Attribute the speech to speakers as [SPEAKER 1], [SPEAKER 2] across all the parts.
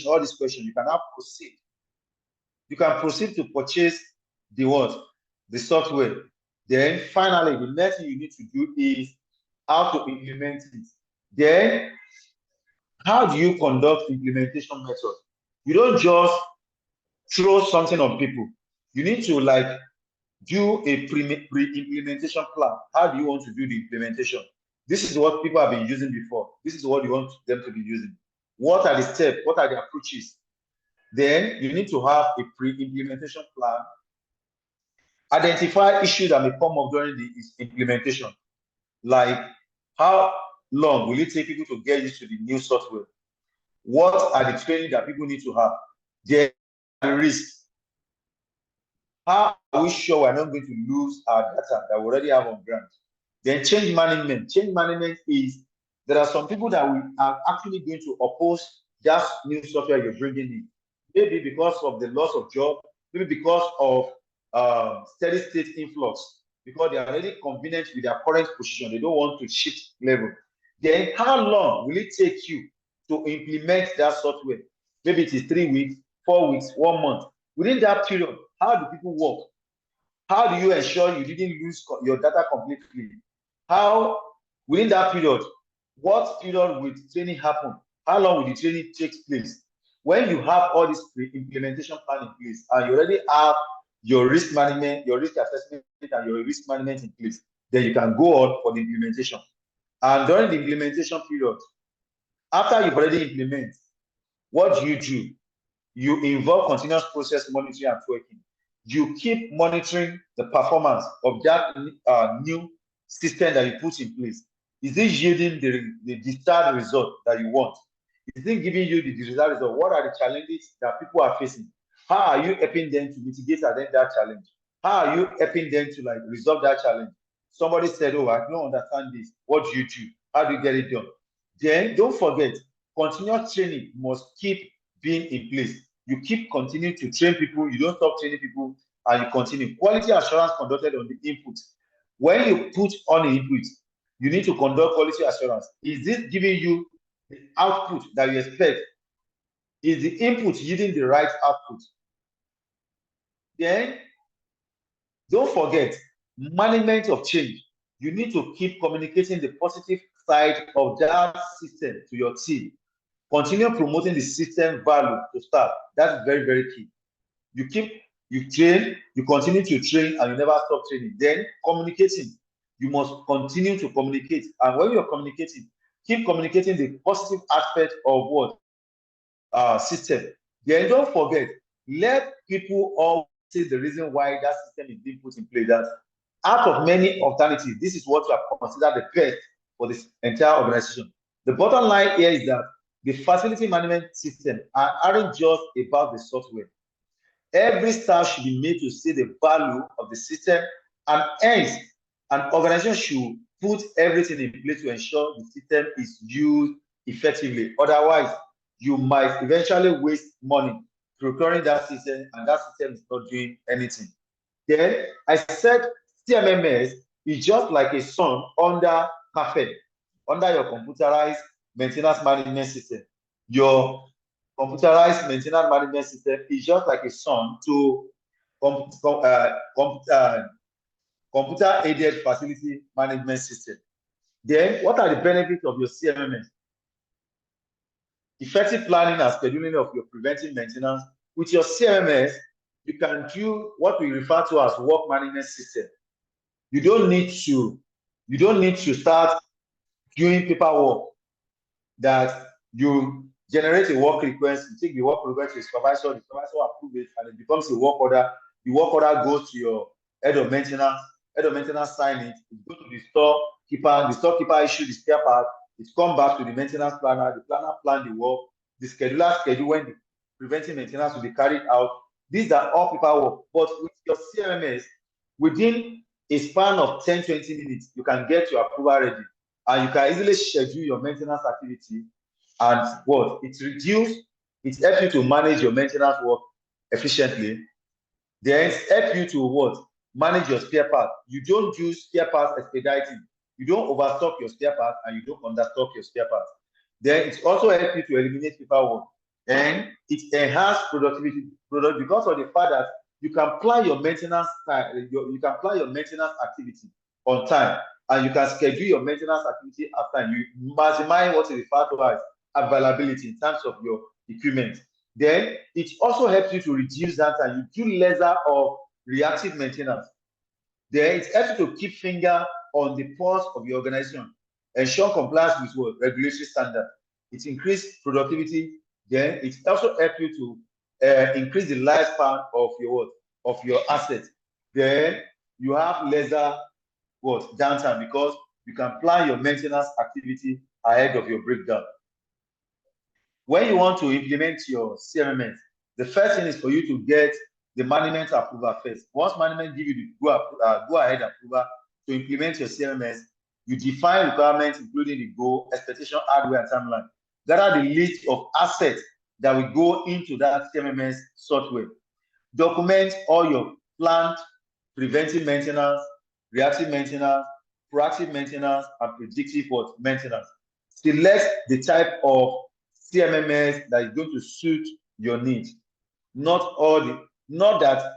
[SPEAKER 1] all these questions, you can now proceed. You can proceed to purchase the what? The software. Then finally, the next thing you need to do is how to implement it. Then, how do you conduct implementation method? You don't just throw something on people. You need to like do a pre-implementation plan. How do you want to do the implementation? This is what people have been using before. This is what you want them to be using. What are the steps? What are the approaches? Then you need to have a pre-implementation plan. Identify issues that may come up during the implementation, like how long will it take people to get used to the new software? What are the training that people need to have? Then the risks. How are we sure we're not going to lose our data that we already have on ground? Then change management. Change management is there are some people that we are actually going to oppose that new software you're bringing in. Maybe because of the loss of job, maybe because of steady state influx, because they are already convenient with their current position. They don't want to shift level. Then how long will it take you to implement that software? Maybe it is 3 weeks, 4 weeks, 1 month. Within that period, how do people work? How do you ensure you didn't lose your data completely? How, within that period, what period will training happen? How long will the training take place? When you have all this implementation plan in place and you already have your risk management, your risk assessment, and your risk management in place, then you can go on for the implementation. And during the implementation period, after you've already implemented, what do? You involve continuous process monitoring and tracking. You keep monitoring the performance of that new system that you put in place. Is it yielding the desired result that you want? Is it giving you the desired result? What are the challenges that people are facing? How are you helping them to mitigate that challenge? How are you helping them to like resolve that challenge? Somebody said, oh, I don't understand this. What do? How do you get it done? Then don't forget, continuous training must keep being in place. You keep continuing to train people, you don't stop training people, and you continue. Quality assurance conducted on the input. When you put on the input, you need to conduct quality assurance. Is this giving you the output that you expect? Is the input yielding the right output? Then, don't forget, management of change. You need to keep communicating the positive side of that system to your team. Continue promoting the system value to staff. That is very, very key. You train, you continue to train, and you never stop training. Then communicating. You must continue to communicate. And when you're communicating, keep communicating the positive aspect of what? System. Then don't forget, let people all see the reason why that system is being put in place. That out of many alternatives, this is what you have considered the best for this entire organization. The bottom line here is that the facility management system aren't just about the software. Every staff should be made to see the value of the system, and hence an organization should put everything in place to ensure the system is used effectively. Otherwise, you might eventually waste money procuring that system, and that system is not doing anything. Then I said CMMS is just like a son under perfect, under your computerized maintenance management system. Your computerized maintenance management system is just like a son to computer-aided facility management system. Then, what are the benefits of your CMMS? Effective planning and scheduling of your preventive maintenance. With your CMMS, you can do what we refer to as work management system. You don't need to start doing paperwork that you generate a work request, you take the work request to the supervisor approves it, and it becomes a work order. The work order goes to your head of maintenance sign it, it goes to the storekeeper issues the spare part, it comes back to the maintenance planner, the planner plan the work, the scheduler schedule when the preventive maintenance will be carried out. These are all paperwork, but with your CMMS, within a span of 10-20 minutes, you can get your approval ready, and you can easily schedule your maintenance activity. And what it helps you to manage your maintenance work efficiently. Then help you to what? Manage your spare part. You don't use spare parts expediting. You don't overstock your spare part, and you don't understock your spare part. Then it also helps you to eliminate paperwork. and it enhances productivity because of the fact that you can plan your maintenance time, you can plan your maintenance activity on time, and you can schedule your maintenance activity at time. You maximize what is referred to as availability in terms of your equipment. Then it also helps you to reduce downtime. You do lesser of reactive maintenance. Then it helps you to keep finger on the pulse of your organization, ensure compliance with what regulatory standard. It increases productivity. Then it also helps you to increase the lifespan of your asset. Then you have lesser downtime because you can plan your maintenance activity ahead of your breakdown. When you want to implement your CMMS, the first thing is for you to get the management approval first. Once management give you the go ahead approval to implement your CMMS, you define requirements including the goal, expectation, hardware, and timeline. Gather the list of assets that will go into that CMMS software. Document all your planned preventive maintenance, reactive maintenance, proactive maintenance, and predictive maintenance. Select the type of CMMS that is going to suit your needs. Not that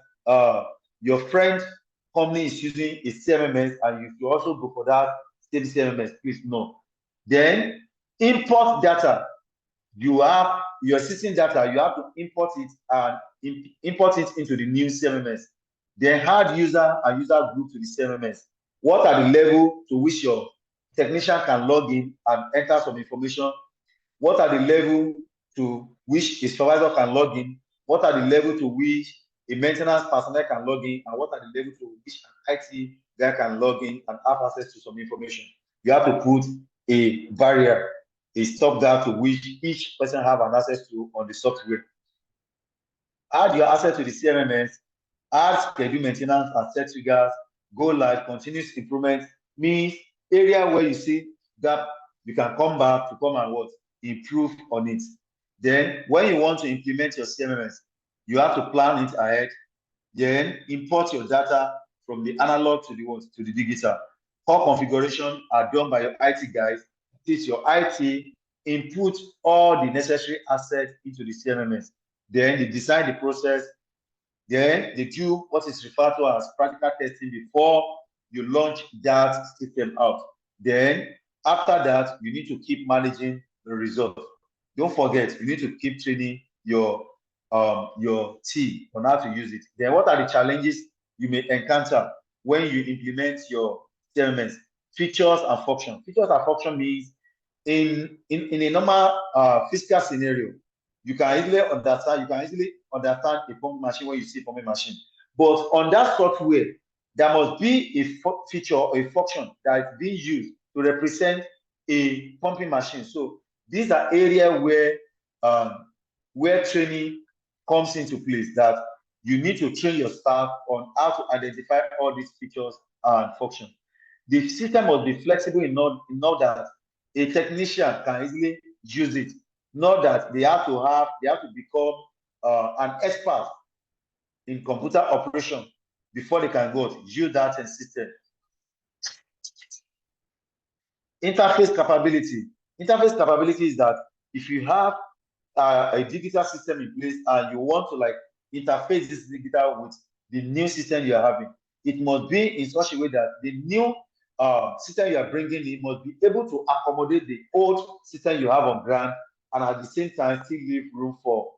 [SPEAKER 1] your friend company is using a CMMS and you should also go for that same CMMS. Please no. Then import data. You have your existing data, you have to import it and import it into the new CMMS. Then add user and user group to the CMMS. What are the level to which your technician can log in and enter some information? What are the level to which a supervisor can log in? What are the level to which a maintenance personnel can log in? And what are the level to which an IT guy can log in and have access to some information? You have to put a barrier, a stop gap to which each person have an access to on the software. Add your asset to the CMMS, add schedule maintenance and set triggers, go live, continuous improvement means area where you see gap, you can come back to come and improve on it. Then when you want to implement your CMMS, you have to plan it ahead, then import your data from the analog to the digital. Core configuration are done by your IT guys. Teach your IT, input all the necessary assets into the CMMS. Then they design the process. Then they do what is referred to as practical testing before you launch that system out. Then after that, you need to keep managing the result. Don't forget, you need to keep training your team on how to use it. Then what are the challenges you may encounter when you implement your CMMS? Features and function. Features and function means in a normal physical scenario, you can easily understand a pumping machine when you see a pumping machine. But on that software, there must be a feature or a function that is being used to represent a pumping machine. So these are areas where training comes into place, that you need to train your staff on how to identify all these features and functions. The system must be flexible enough that a technician can easily use it. Not that they have to become an expert in computer operation before they can go use that system. Interface capability. Interface capability is that if you have a digital system in place and you want to interface this digital with the new system you are having, it must be in such a way that the new system you are bringing in must be able to accommodate the old system you have on ground, and at the same time still leave room for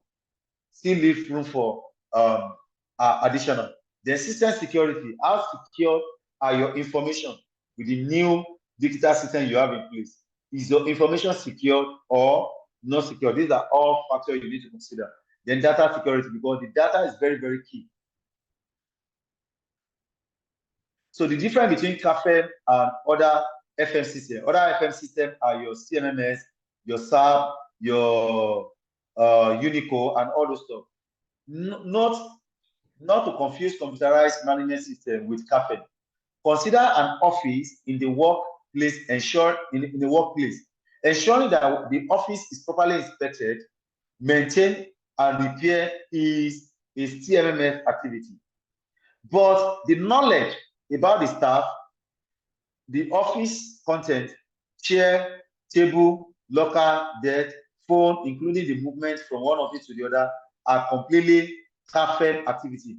[SPEAKER 1] additional. Then system security. How secure are your information with the new digital system you have in place? Is your information secured or not secure? These are all factors you need to consider. Then data security, because the data is very, very key. So the difference between CAFM and other FM systems. Other FM systems are your CMMS, your SAP, your Unico, and all those stuff. Not to confuse computerized management system with CAFM. Consider an office in the workplace, in the workplace, ensuring that the office is properly inspected, maintained, and repaired is a CMMS activity. But the knowledge about the staff, the office content, chair, table, locker, desk, phone, including the movement from one office to the other, are completely CAFM activity.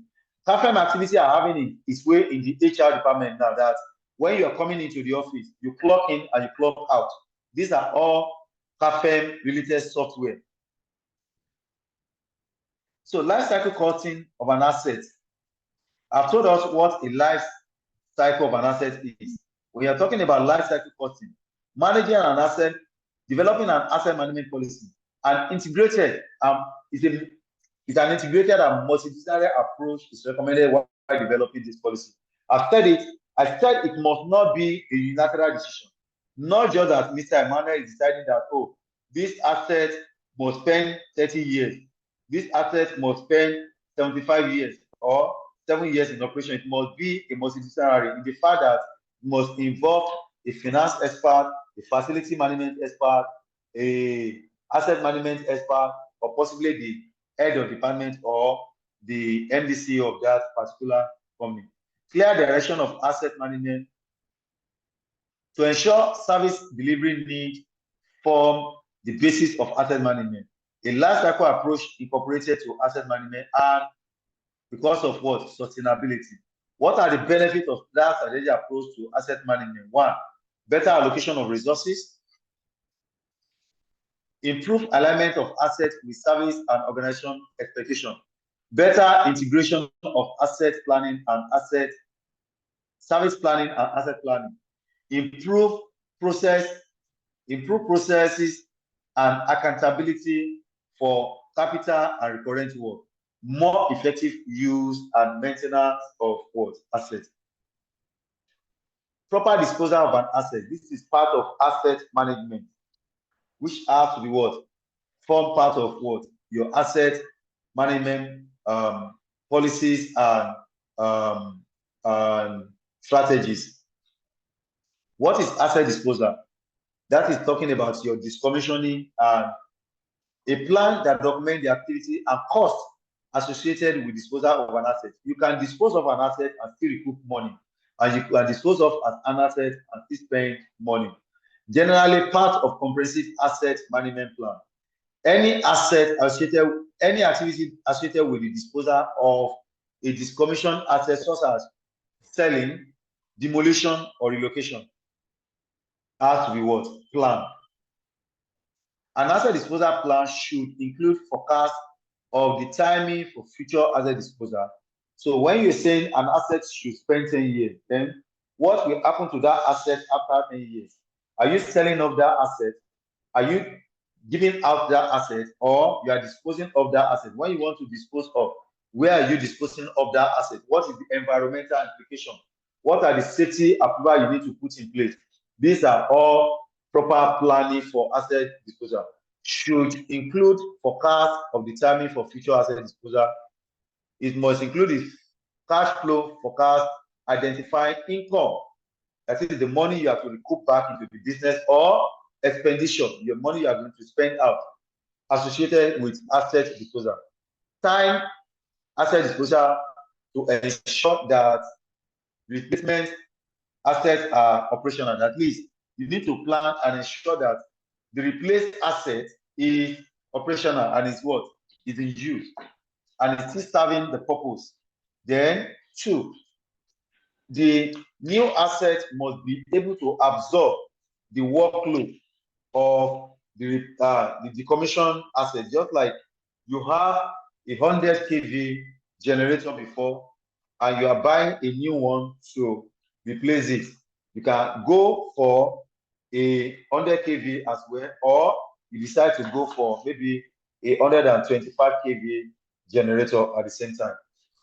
[SPEAKER 1] CAFM activity are having its way in the HR department now, that when you are coming into the office, you clock in and you clock out. These are all CAFM related software. So life cycle costing of an asset. I've told us what a life cycle of an asset is. We are talking about life cycle costing, managing an asset, developing an asset management policy, and integrated is an integrated and multidisciplinary approach is recommended while developing this policy. I said it must not be a unilateral decision. Not just that Mr. Emmanuel is deciding that, oh, this asset must spend 30 years, this asset must spend 75 years or 7 years in operation. It must be a multidisciplinary in the fact that it must involve a finance expert, a facility management expert, a asset management expert, or possibly the head of department or the MDC of that particular company. Clear direction of asset management to ensure service delivery needs form the basis of asset management. A life cycle approach incorporated to asset management, and because of what? Sustainability. What are the benefits of that strategic approach to asset management? One, better allocation of resources, improve alignment of assets with service and organization expectation, better integration of asset planning and service planning and asset planning, improve processes and accountability for capital and recurrent work, more effective use and maintenance of what? Assets. Proper disposal of an asset. This is part of asset management, which has to be what? Form part of what? Your asset management policies and strategies. What is asset disposal? That is talking about your decommissioning and a plan that documents the activity and cost associated with disposal of an asset. You can dispose of an asset and still recoup money, and you can dispose of an asset and still spend money. Generally, part of comprehensive asset management plan. Any activity associated with the disposal of a decommissioned asset, such as selling, demolition, or relocation, has to be what? Planned. An asset disposal plan should include forecast of the timing for future asset disposal. So when you're saying an asset should spend 10 years, then what will happen to that asset after 10 years? Are you selling off that asset? Are you giving out that asset, or you are disposing of that asset? When you want to dispose of, where are you disposing of that asset? What is the environmental implication? What are the safety approval you need to put in place? These are all proper planning for asset disposal. Should include forecast of the timing for future asset disposal. It must include the cash flow forecast, identifying income, that is the money you have to recoup back into the business, or expenditure, your money you are going to spend out associated with asset disposal. Time asset disposal to ensure that replacement assets are operational. At least you need to plan and ensure that the replaced asset is operational and is what? Is in use and is still serving the purpose. Then, two, the new asset must be able to absorb the workload of the decommissioned asset. Just like you have a 100 kV generator before and you are buying a new one to replace it, you can go for a 100 kV as well, or you decide to go for maybe a 125 kV generator at the same time.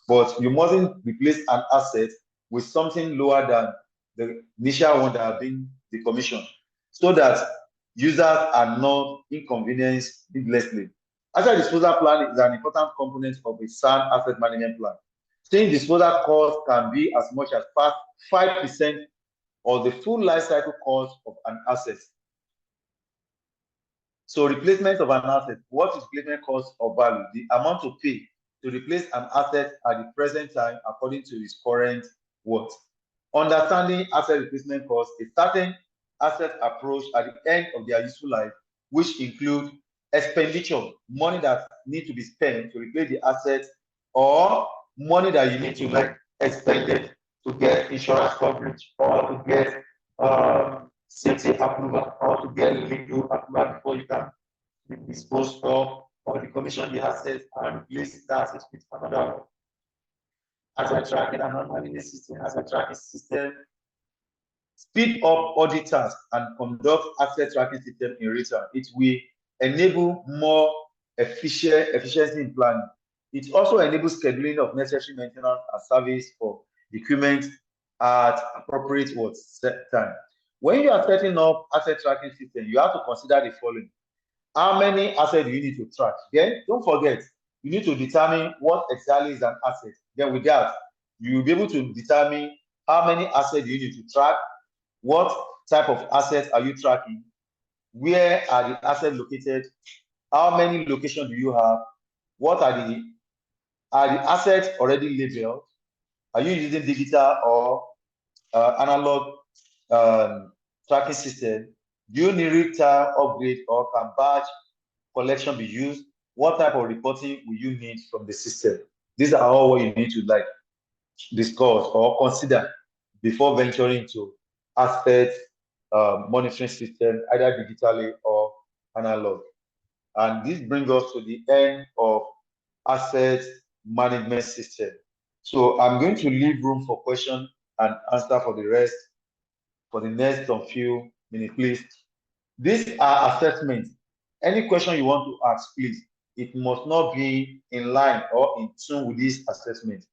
[SPEAKER 1] But you mustn't replace an asset with something lower than the initial one that have been decommissioned, so that users are not inconvenienced needlessly. Asset disposal plan is an important component of a sound asset management plan. Since disposal cost can be as much as 5% of the full life cycle cost of an asset. So replacement of an asset, what is replacement cost of value? The amount to pay to replace an asset at the present time according to its current worth. Understanding asset replacement cost, a certain asset approach at the end of their useful life, which include expenditure, money that need to be spent to replace the assets, or money that you need to like expend to get insurance coverage, or to get safety approval, or to get legal approval before you can dispose of or decommission the assets and replace the assets with another one. Asset tracking and non-management system, asset tracking system speed up audit tasks and conduct asset tracking system in return. It will enable more efficiency in planning. It also enables scheduling of necessary maintenance and service for equipment at appropriate set time. When you are setting up asset tracking system, you have to consider the following. How many assets do you need to track? Then don't forget, you need to determine what exactly is an asset. Then with that, you will be able to determine how many assets do you need to track, what type of assets are you tracking, where are the assets located, how many locations do you have, what are the assets already labeled, are you using digital or analog tracking system, do you need real-time upgrade, or can batch collection be used, what type of reporting will you need from the system? These are all what you need to like discuss or consider before venturing into asset monitoring system, either digitally or analog. And this brings us to the end of asset management system. So I'm going to leave room for question and answer for the rest for the next few minutes, please. These are assessments. Any question you want to ask, please, it must not be in line or in tune with this assessment.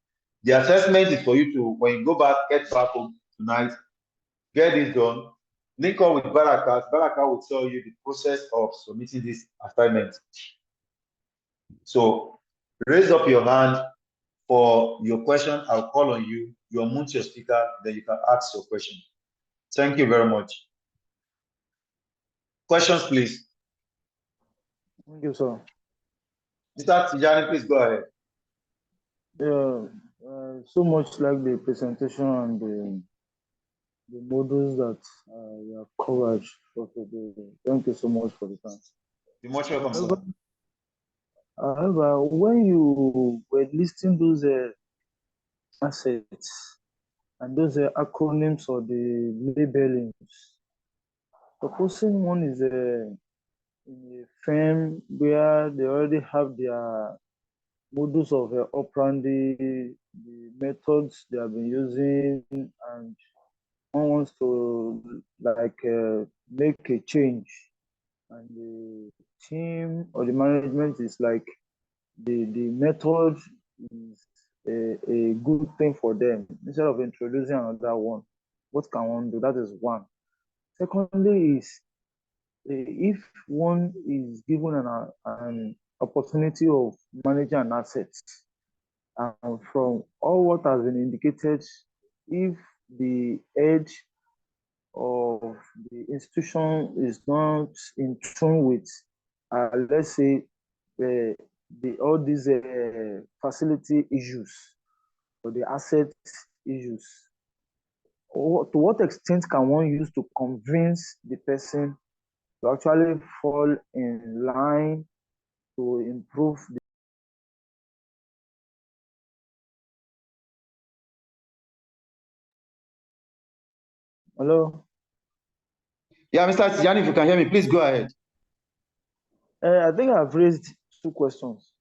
[SPEAKER 1] The assessment is for you to, when you get back home tonight, get this done, link up with Baraka. Baraka will tell you the process of submitting this assignment. So raise up your hand for your question. I'll call on you. You unmute your speaker, then you can ask your question. Thank you very much. Questions, please.
[SPEAKER 2] Thank you, sir.
[SPEAKER 1] Mr. Tijani, please go ahead.
[SPEAKER 2] Yeah, so much like the presentation and the models that you have covered for today. Thank you so much for the time.
[SPEAKER 1] You're much welcome, sir.
[SPEAKER 2] However, when you were listing those assets and those acronyms or the labelings, supposing one is in a firm where they already have their modus of operandi, the methods they have been using, and one wants to like make a change, and the team or the management is like the method is a good thing for them instead of introducing another one. What can one do? That is one. Secondly is if one is given an opportunity of managing an asset, and from all what has been indicated, if the edge of the institution is not in tune with, let's say, all these facility issues or the asset issues, or to what extent can one use to convince the person to actually fall in line to improve the Hello?
[SPEAKER 1] Yeah, Mr. Tijani, if you can hear me, please go ahead.
[SPEAKER 2] I think I've raised two questions.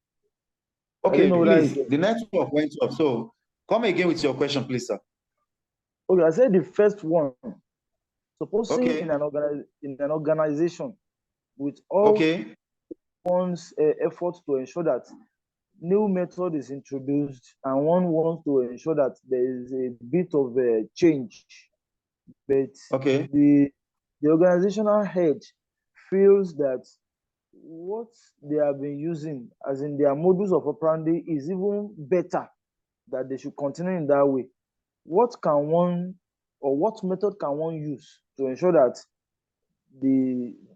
[SPEAKER 1] Okay, please. The network went off, so come again with your question, please, sir.
[SPEAKER 2] Okay, I said the first one. Supposing in an organization with all one's efforts to ensure that new method is introduced and one wants to ensure that there is a bit of a change, but the organizational head feels that what they have been using, as in their modus of operandi, is even better, that they should continue in that way. What can one, or what method can one use to ensure that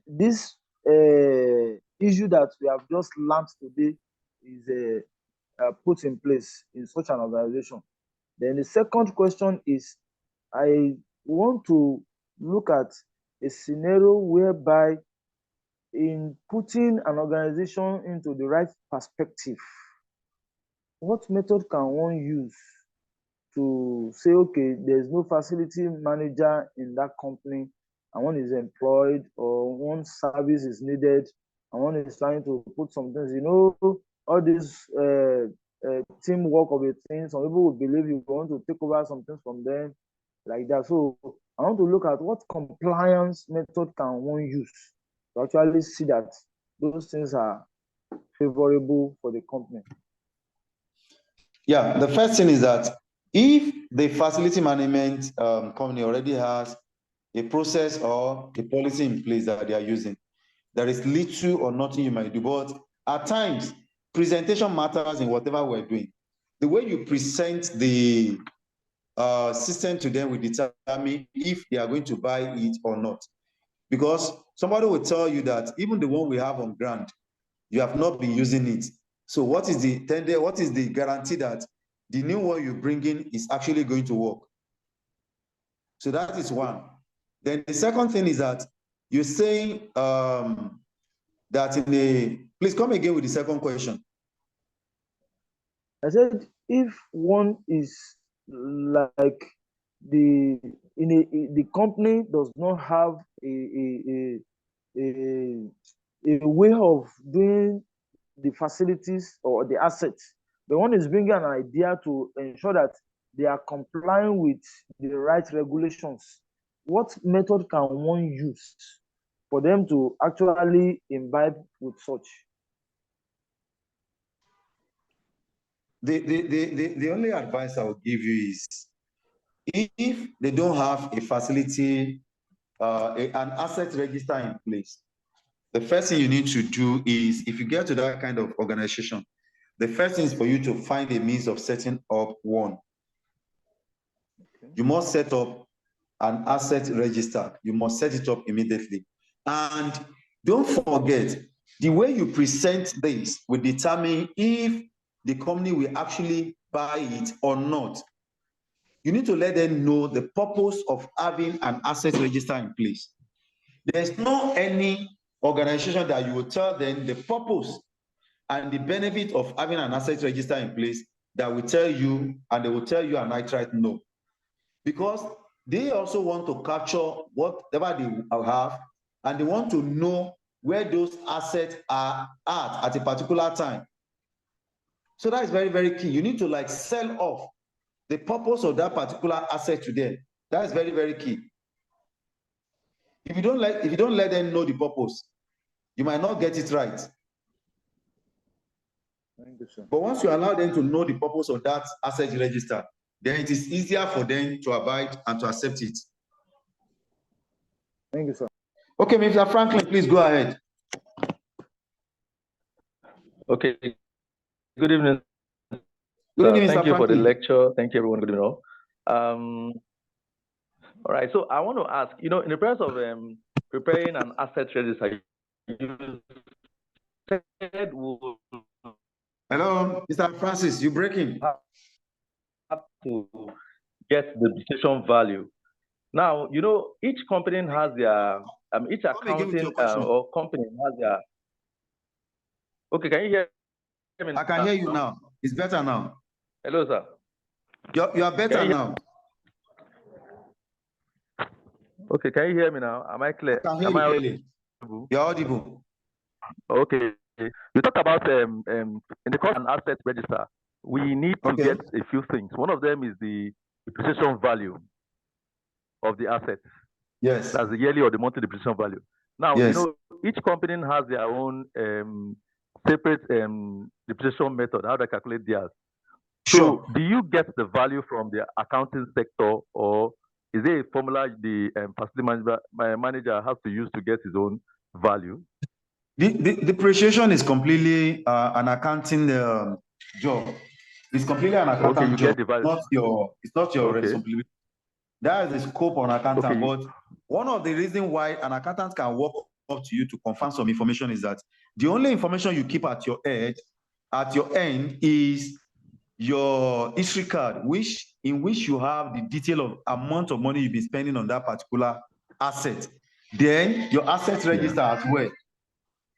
[SPEAKER 2] this issue that we have just learned today is put in place in such an organization? Then the second question is, I want to look at a scenario whereby in putting an organization into the right perspective, what method can one use to say, okay, there's no facility manager in that company, and one is employed or one service is needed, and one is trying to put some things, all this teamwork of a thing. Some people will believe you want to take over some things from them like that. So I want to look at what compliance method can one use to actually see that those things are favorable for the company.
[SPEAKER 1] Yeah, the first thing is that if the facility management company already has a process or a policy in place that they are using, there is little or nothing you might do. But at times, presentation matters in whatever we're doing. The way you present the system to them will determine if they are going to buy it or not. Because somebody will tell you that even the one we have on ground, you have not been using it. So what is the guarantee that the new one you bring in is actually going to work? So that is one. Then the second thing is that you're saying that please come again with the second question.
[SPEAKER 2] I said, if one is like the company does not have a way of doing the facilities or the assets, but one is bringing an idea to ensure that they are complying with the right regulations. What method can one use for them to actually imbibe with such?
[SPEAKER 1] The only advice I will give you is, if they don't have a facility, an asset register in place, the first thing you need to do is, if you get to that kind of organization, the first thing is for you to find a means of setting up one. Okay. You must set up an asset register. You must set it up immediately. And don't forget, the way you present this will determine if the company will actually buy it or not. You need to let them know the purpose of having an asset register in place. There's no any organization that you will tell them the purpose and the benefit of having an asset register in place that will tell you, and they will tell you an outright no. Because they also want to capture whatever they have, and they want to know where those assets are at a particular time. So that is very, very key. You need to sell off the purpose of that particular asset to them. That is very, very key. If you don't let them know the purpose, you might not get it right.
[SPEAKER 2] Thank you, sir.
[SPEAKER 1] But once you allow them to know the purpose of that asset register, then it is easier for them to abide and to accept it.
[SPEAKER 2] Thank you, sir.
[SPEAKER 1] Okay, Mr. Franklin, please go ahead.
[SPEAKER 3] Okay. Good evening.
[SPEAKER 1] Good evening, Mr.
[SPEAKER 3] Thank you
[SPEAKER 1] Franklin.
[SPEAKER 3] for the lecture. Thank you, everyone. Good evening. All right. So I want to ask, in the process of preparing an asset register, you said we'll
[SPEAKER 1] Hello, Mr. Francis, you're breaking.
[SPEAKER 3] Have to get the decision value. Now, each company has their, each accounting or company has their. Okay, can you hear me?
[SPEAKER 1] I can hear you now. It's better now.
[SPEAKER 3] Hello, sir.
[SPEAKER 1] You are better now.
[SPEAKER 3] Okay, can you hear me now? Am I clear?
[SPEAKER 1] I can hear you clearly. You're audible.
[SPEAKER 3] Okay. You talked about in the cost and asset register, we need to get a few things. One of them is the depreciation value of the assets.
[SPEAKER 1] Yes.
[SPEAKER 3] That's the yearly or the monthly depreciation value. Now,
[SPEAKER 1] yes.
[SPEAKER 3] Each company has their own separate depreciation method, how they calculate theirs.
[SPEAKER 1] Sure.
[SPEAKER 3] So do you get the value from the accounting sector, or is there a formula the facility manager has to use to get his own value?
[SPEAKER 1] The depreciation is completely an accounting job. It's completely an accounting job. It's not your responsibility. That is the scope on accountant. But one of the reasons why an accountant can walk up to you to confirm some information is that the only information you keep at your end is your history card, in which you have the detail of amount of money you've been spending on that particular asset. Then your asset register as well.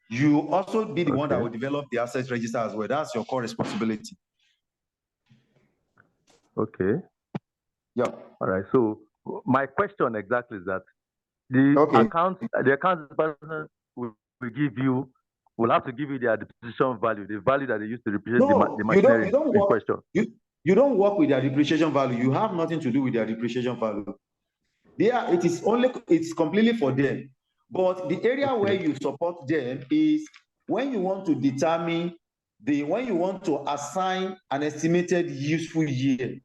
[SPEAKER 1] you also be the one that
[SPEAKER 3] Okay.
[SPEAKER 1] will develop the asset register as well. That's your core responsibility.
[SPEAKER 3] Okay.
[SPEAKER 1] Yeah.
[SPEAKER 3] All right. So my question exactly is that the account person will give you, will have to give you their depreciation value, the value that they use to depreciate the machinery in question.
[SPEAKER 1] You don't work with their depreciation value. You have nothing to do with their depreciation value. It's completely for them. But the area where you support them is when you want to determine when you want to assign an estimated useful year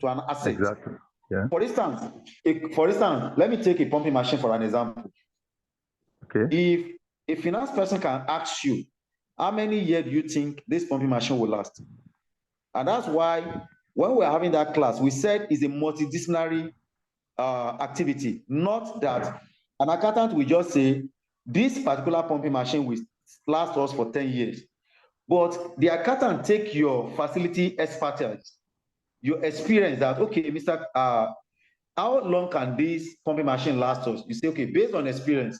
[SPEAKER 1] to an asset.
[SPEAKER 3] Exactly. Yeah.
[SPEAKER 1] For instance, let me take a pumping machine for an example.
[SPEAKER 3] Okay.
[SPEAKER 1] If a finance person can ask you, how many years do you think this pumping machine will last? And that's why when we're having that class, we said it's a multidisciplinary activity, not that an accountant will just say, this particular pumping machine will last us for 10 years. But the accountant take your facility expertise, your experience that, okay, Mr. How long can this pumping machine last us? You say, okay, based on experience,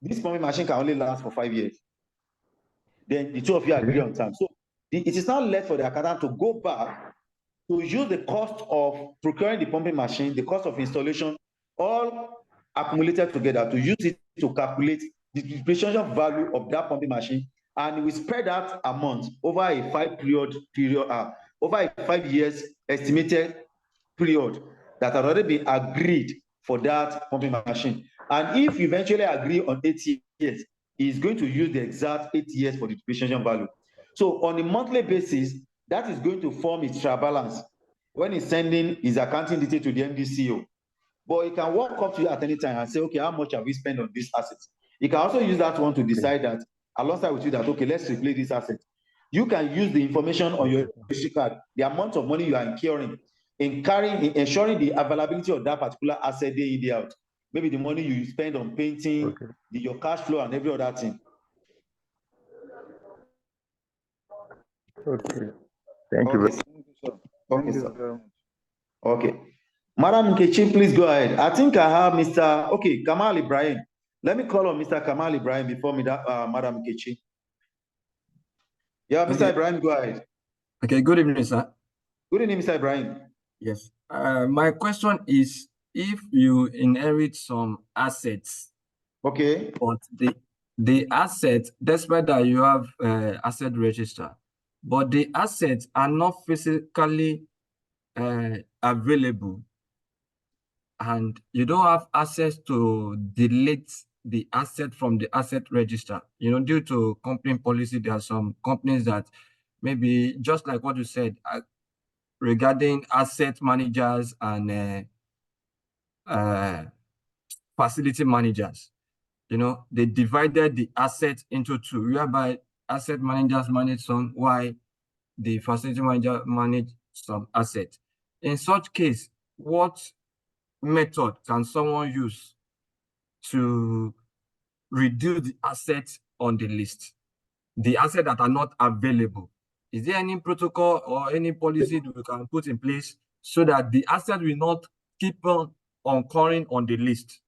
[SPEAKER 1] this pumping machine can only last for 5 years. Then the two of you agree on time. So it is not left for the accountant to go back to use the cost of procuring the pumping machine, the cost of installation, all accumulated together to use it to calculate the depreciation value of that pumping machine, and we spread that amount over a 5 years estimated period that had already been agreed for that pumping machine. And if you eventually agree on 8 years, he's going to use the exact 8 years for the depreciation value. So on a monthly basis, that is going to form his trial balance when he's sending his accounting detail to the MDCO. But he can walk up to you at any time and say, okay, how much have we spent on this asset? He can also use that one to decide that, alongside with you, that, okay, let's replace this asset. You can use the information on your registry card, the amount of money you are incurring, ensuring the availability of that particular asset day in, day out. Maybe the money you spend on painting, your cash flow, and every other thing.
[SPEAKER 3] Okay. Thank you.
[SPEAKER 1] Okay, sir. Okay. Madam Nkechi, please go ahead. I think I have Mr. Kamal Ibrahim. Let me call on Mr. Kamal Ibrahim before me, Madam Nkechi. Yeah, Mr. Ibrahim, go ahead.
[SPEAKER 4] Okay, good evening, sir.
[SPEAKER 1] Good evening, Mr. Ibrahim.
[SPEAKER 4] Yes. My question is, if you inherit some assets,
[SPEAKER 1] okay,
[SPEAKER 4] but the assets, despite that you have asset register, but the assets are not physically available, and you don't have access to delete the asset from the asset register. You know, due to company policy, there are some companies that maybe, just like what you said, regarding asset managers and facility managers, you know, they divided the asset into two, whereby asset managers manage some, while the facility manager manage some assets. In such case, what method can someone use to reduce the assets on the list, the assets that are not available? Is there any protocol or any policy that we can put in place so that the asset will not keep on occurring on the list?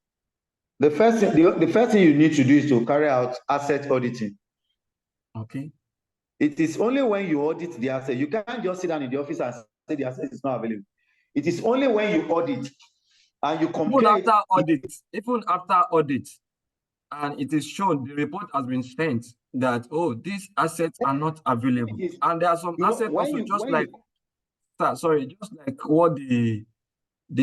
[SPEAKER 1] The first thing you need to do is to carry out asset auditing.
[SPEAKER 4] Okay.
[SPEAKER 1] It is only when you audit the asset, you can't just sit down in the office and say the asset is not available. It is only when you audit and you compare
[SPEAKER 4] even after audit, and it is shown, the report has been sent that, oh, these assets are not available. And there are some assets also, just like what the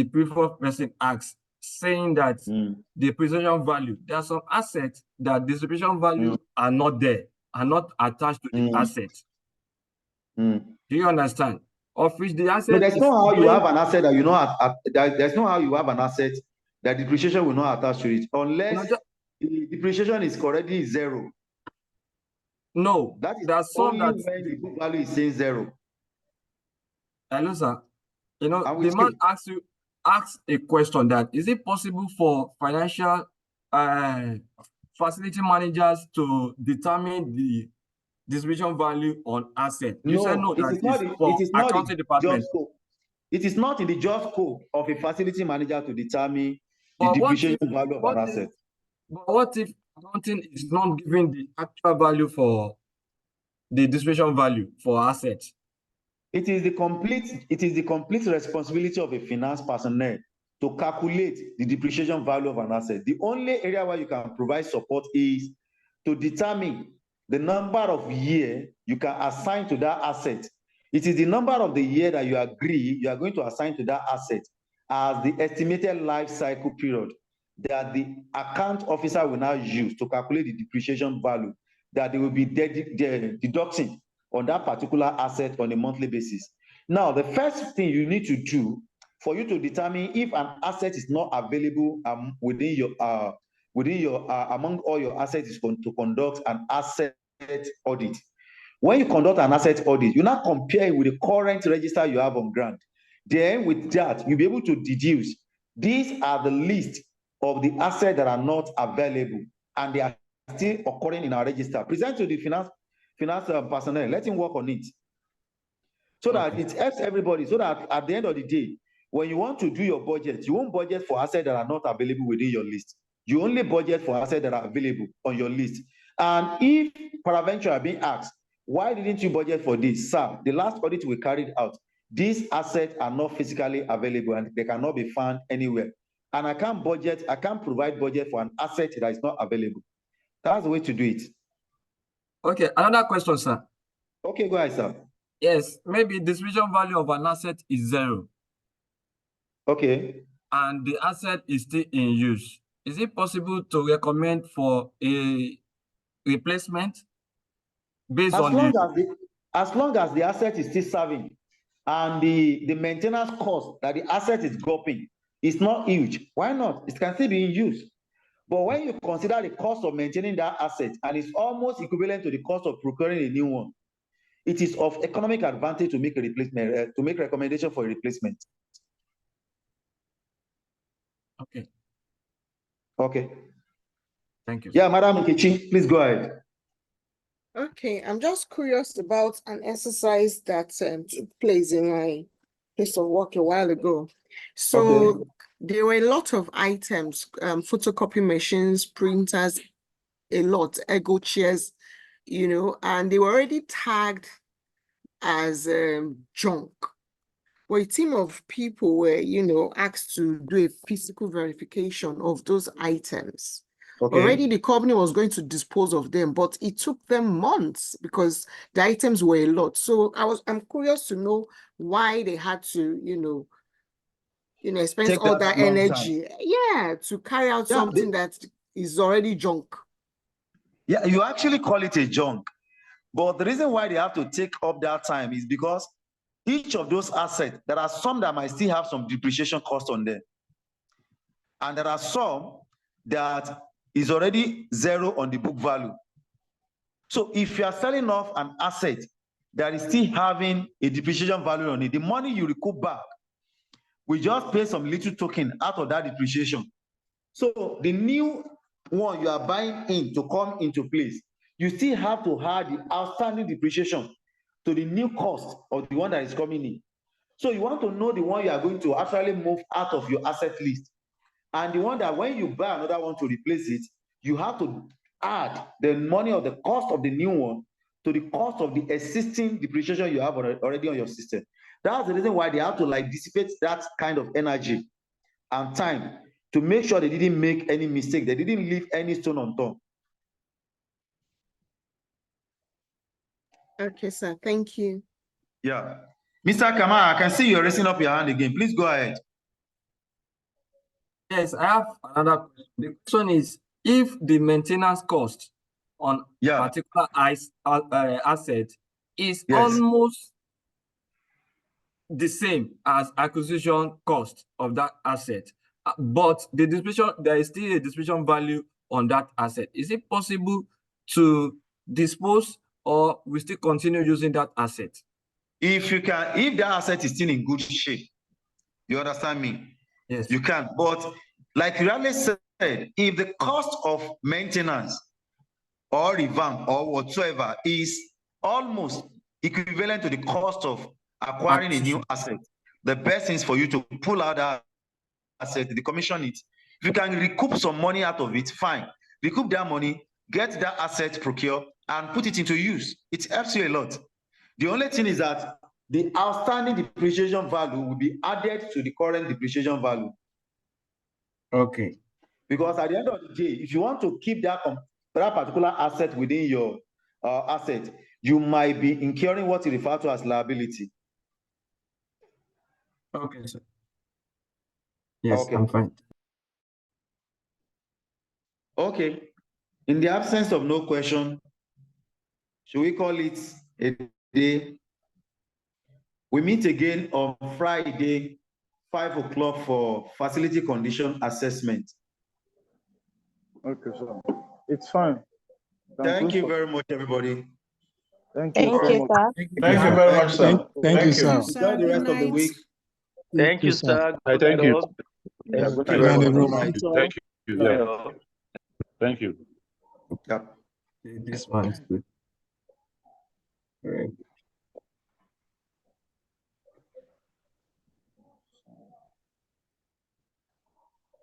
[SPEAKER 4] previous person asked, saying that the depreciation value, there are some assets that the depreciation value are not there, are not attached to the asset. Do you understand? Of which the asset,
[SPEAKER 1] no, there's no how you have an asset that you know, there's no how you have an asset that depreciation will not attach to it, unless the depreciation is already zero.
[SPEAKER 4] No,
[SPEAKER 1] that is only when the book value is saying zero.
[SPEAKER 4] Hello, sir. You know, the man asks a question that, is it possible for financial facility managers to determine the distribution value on asset? You said no, that it is for accounting department.
[SPEAKER 1] It is not in the just scope of a facility manager to determine the depreciation value of an asset.
[SPEAKER 4] But what if accounting is not giving the actual value for the depreciation value for assets.
[SPEAKER 1] It is the complete responsibility of a finance personnel to calculate the depreciation value of an asset. The only area where you can provide support is to determine the number of years you can assign to that asset. It is the number of the year that you agree you are going to assign to that asset as the estimated life cycle period that the account officer will now use to calculate the depreciation value that they will be deducting on that particular asset on a monthly basis. Now, the first thing you need to do for you to determine if an asset is not available within your among all your assets is to conduct an asset audit. When you conduct an asset audit, you now compare it with the current register you have on ground. Then with that, you'll be able to deduce these are the list of the assets that are not available and they are still occurring in our register. Present to the finance personnel, let him work on it. So that it helps everybody, so that at the end of the day, when you want to do your budget, you won't budget for assets that are not available within your list. You only budget for assets that are available on your list. And if peradventure are being asked, why didn't you budget for this? Sir, the last audit we carried out, these assets are not physically available and they cannot be found anywhere. And I can't provide budget for an asset that is not available. That's the way to do it.
[SPEAKER 4] Okay, another question, sir.
[SPEAKER 1] Okay, go ahead, sir.
[SPEAKER 4] Yes, maybe the depreciation value of an asset is 0.
[SPEAKER 1] Okay.
[SPEAKER 4] And the asset is still in use. Is it possible to recommend for a replacement based
[SPEAKER 1] as
[SPEAKER 4] on
[SPEAKER 1] long as the asset is still serving and the maintenance cost that the asset is dropping is not huge, why not? It can still be in use. But when you consider the cost of maintaining that asset and it's almost equivalent to the cost of procuring a new one, it is of economic advantage to make a replacement, to make recommendation for a replacement.
[SPEAKER 4] Okay.
[SPEAKER 1] Okay.
[SPEAKER 4] Thank you.
[SPEAKER 1] Yeah, Madam Nkechi, please go ahead.
[SPEAKER 5] Okay, I'm just curious about an exercise that took place in my place of work a while ago. So there were a lot of items, photocopy machines, printers, a lot, ego chairs, you know, and they were already tagged as junk. Well, a team of people were, you know, asked to do a physical verification of those items. Already the company was going to dispose of them, but it took them months because the items were a lot. So I'm curious to know why they had to, you know, spend all that energy, to carry out something that is already junk.
[SPEAKER 1] Yeah, you actually call it a junk, but the reason why they have to take up that time is because each of those assets, there are some that might still have some depreciation cost on them, and there are some that is already 0 on the book value. So if you are selling off an asset that is still having a depreciation value on it, the money you recoup back, we just pay some little token out of that depreciation. So the new one you are buying in to come into place, you still have to add the outstanding depreciation to the new cost of the one that is coming in. So you want to know the one you are going to actually move out of your asset list, and the one that when you buy another one to replace it, you have to add the money of the cost of the new one to the cost of the existing depreciation you have already on your system. That's the reason why they have to dissipate that kind of energy and time to make sure they didn't make any mistake. They didn't leave any stone unturned.
[SPEAKER 5] Okay, sir. Thank you.
[SPEAKER 1] Yeah. Mr. Kamara, I can see you're raising up your hand again. Please go ahead.
[SPEAKER 4] Yes, I have another question. The question is, if the maintenance cost on a particular asset is almost the same as acquisition cost of that asset, but the depreciation, there is still a depreciation value on that asset, is it possible to dispose, or we still continue using that asset?
[SPEAKER 1] If you can, if that asset is still in good shape, you understand me?
[SPEAKER 4] Yes.
[SPEAKER 1] You can. But like you already said, if the cost of maintenance or revamp or whatsoever is almost equivalent to the cost of acquiring a new asset, the best thing is for you to pull out that asset, decommission it. If you can recoup some money out of it, fine. recoup that money, get that asset procured, and put it into use. It helps you a lot. The only thing is that the outstanding depreciation value will be added to the current depreciation value.
[SPEAKER 4] Okay.
[SPEAKER 1] Because at the end of the day, if you want to keep that particular asset within your asset, you might be incurring what you refer to as liability.
[SPEAKER 4] Okay, sir. Yes,
[SPEAKER 1] okay.
[SPEAKER 4] I'm fine.
[SPEAKER 1] Okay. In the absence of no question, should we call it a day? We meet again on Friday, 5 o'clock for facility condition assessment.
[SPEAKER 2] Okay, sir. It's fine.
[SPEAKER 1] Thank you very much, everybody.
[SPEAKER 2] Thank you so much.
[SPEAKER 6] sir.
[SPEAKER 1] Thank you very much, sir.
[SPEAKER 7] Thank you, sir.
[SPEAKER 1] Enjoy the rest of the week.
[SPEAKER 3] Thank you, sir.
[SPEAKER 7] Thank you.
[SPEAKER 1] Yeah, good
[SPEAKER 7] Good
[SPEAKER 1] night,
[SPEAKER 7] night,
[SPEAKER 1] everyone.
[SPEAKER 7] everyone. Thank you. Yeah. Thank you.
[SPEAKER 1] Yeah.
[SPEAKER 4] This one is good. All right.